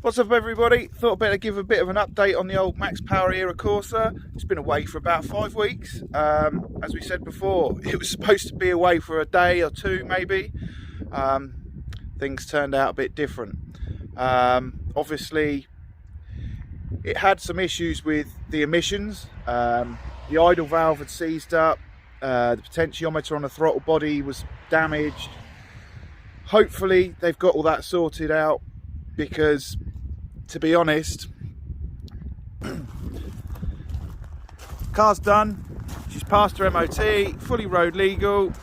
What's up everybody? Thought I'd better give a bit of an update on the old Max Power Era Corsa. It's been away for about 5 weeks. As we said before, it was supposed to be away for a day or two maybe. Things turned out a bit different. Obviously it had some issues with the emissions. The idle valve had seized up, the potentiometer on the throttle body was damaged. Hopefully they've got all that sorted out, because to be honest, car's done, she's passed her MOT, fully road legal,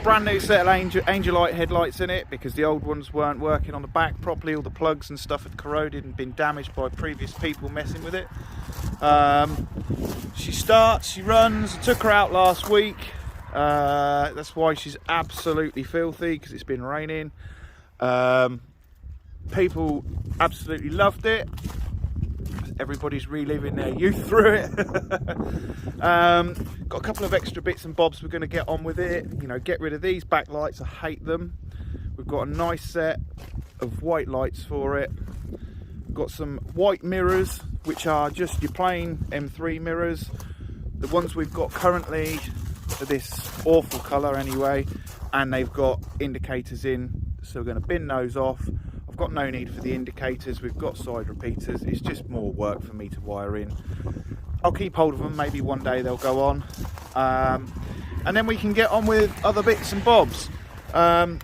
brand new set of angel light headlights in it because the old ones weren't working on the back properly. All the plugs and stuff had corroded and been damaged by previous people messing with it. She starts, she runs. I took her out last week. That's why she's absolutely filthy, because it's been raining. People absolutely loved it. Everybody's reliving their youth through it. Got a couple of extra bits and bobs we're going to get on with it. You know, get rid of these backlights, I hate them. We've got a nice set of white lights for it. Got some white mirrors, which are just your plain M3 mirrors. The ones we've got currently are this awful colour anyway, and they've got indicators in, so we're going to bin those off. I've got no need for the indicators, we've got side repeaters, it's just more work for me to wire in. I'll keep hold of them, maybe one day they'll go on, and then we can get on with other bits and bobs. Got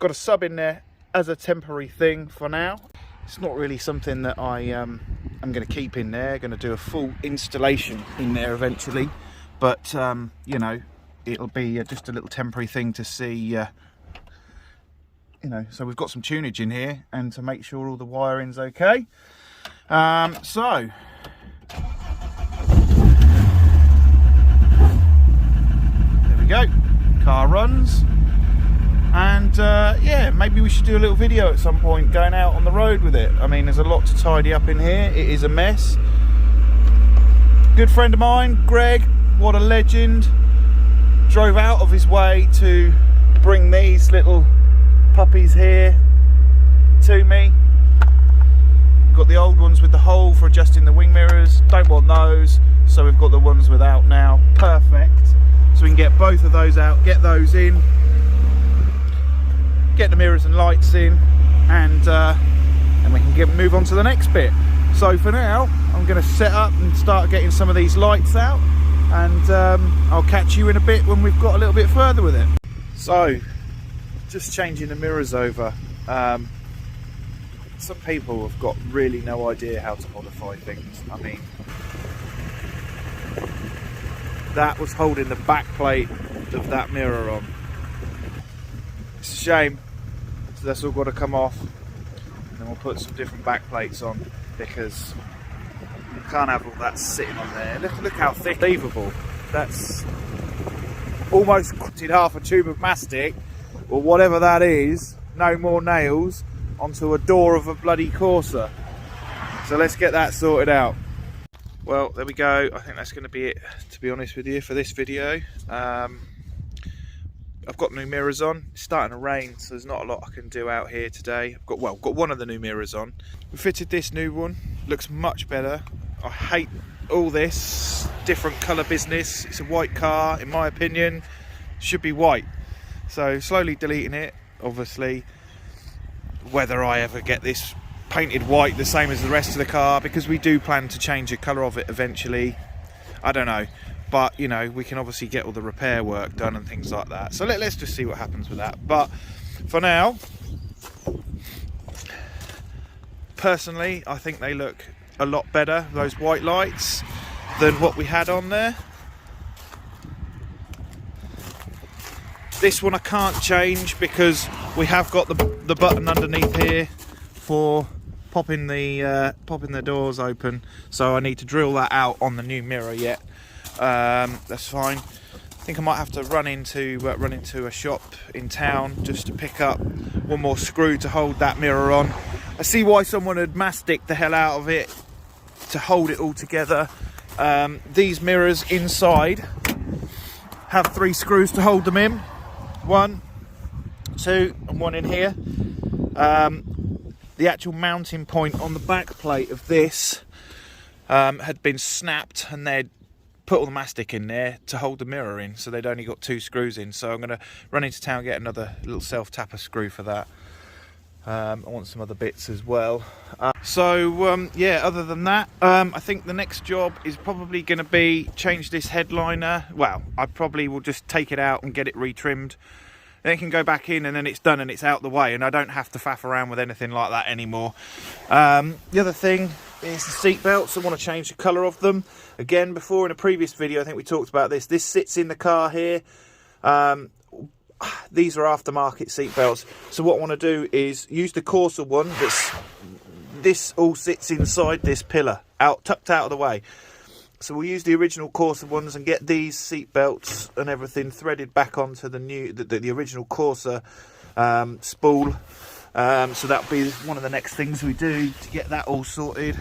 a sub in there as a temporary thing for now. It's not really something that I'm going to keep in there. Going to do a full installation in there eventually, but you know, it'll be just a little temporary thing to see. You know, so we've got some tunage in here, and to make sure all the wiring's okay. So there we go. Car runs. And yeah, maybe we should do a little video at some point going out on the road with it. I mean, there's a lot to tidy up in here. It is a mess. Good friend of mine, Greg, what a legend, drove out of his way to bring these little puppies here to me. Got the old ones with the hole for adjusting the wing mirrors, don't want those, so we've got the ones without now. Perfect. So we can get both of those out, get those in, get the mirrors and lights in, and we can move on to the next bit. So for now, I'm going to set up and start getting some of these lights out, and I'll catch you in a bit when we've got a little bit further with it. So, just changing the mirrors over. Some people have got really no idea how to modify things. I mean, that was holding the back plate of that mirror on. It's a shame. So that's all got to come off, and then we'll put some different back plates on, because you can't have all that sitting on there. Look how thick. Unbelievable. That's almost in half a tube of mastic, or whatever that is, no more nails, onto a door of a bloody Corsa. So let's get that sorted out. Well, there we go. I think that's going to be it, to be honest with you, for this video. I've got new mirrors on. It's starting to rain, so there's not a lot I can do out here today. I've got one of the new mirrors on. We fitted this new one. Looks much better. I hate all this different colour business. It's a white car, in my opinion. Should be white. So slowly deleting it, obviously. Whether I ever get this painted white the same as the rest of the car, because we do plan to change the colour of it eventually. I don't know. But, you know, we can obviously get all the repair work done and things like that. So let's just see what happens with that. But for now, personally, I think they look a lot better, those white lights, than what we had on there. This one I can't change because we have got the button underneath here for popping the doors open. So I need to drill that out on the new mirror yet. That's fine. I think I might have to run into a shop in town just to pick up one more screw to hold that mirror on. I see why someone had masticed the hell out of it to hold it all together. These mirrors inside have 3 screws to hold them in. 1, two and one in here. The actual mounting point on the back plate of this had been snapped, and they'd put all the mastic in there to hold the mirror in, so they'd only got 2 screws in. So I'm going to run into town and get another little self-tapper screw for that. I want some other bits as well. Yeah, other than that, I think the next job is probably going to be change this headliner. Well, I probably will just take it out and get it retrimmed. Then it can go back in, and then it's done and it's out the way, and I don't have to faff around with anything like that anymore. The other thing is the seat belts. I want to change the colour of them. Again, before in a previous video, I think we talked about this. This sits in the car here. These are aftermarket seat belts. So what I want to do is use the Corsa one. This all sits inside this pillar, tucked out of the way. So we'll use the original Corsa ones and get these seat belts and everything threaded back onto the original Corsa spool. So that'll be one of the next things we do to get that all sorted.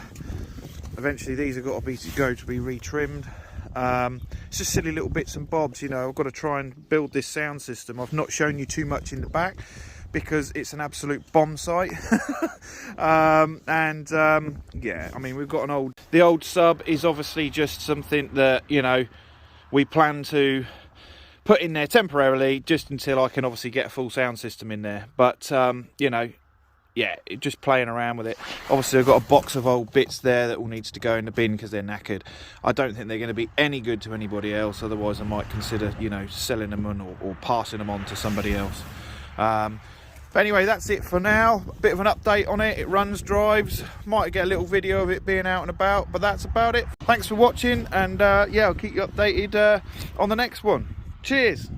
Eventually these have got to be retrimmed. It's just silly little bits and bobs, you know. I've got to try and build this sound system. I've not shown you too much in the back because it's an absolute bomb site. Yeah, I mean, we've got the old sub is obviously just something that, you know, we plan to put in there temporarily just until I can obviously get a full sound system in there. But you know, yeah, just playing around with it. Obviously I've got a box of old bits there that all needs to go in the bin because they're knackered. I don't think they're going to be any good to anybody else, otherwise I might consider, you know, selling them on or passing them on to somebody else. But anyway, that's it for now. A bit of an update on it. It runs, drives. Might get a little video of it being out and about, but that's about it. Thanks for watching, and yeah, I'll keep you updated on the next one. Cheers.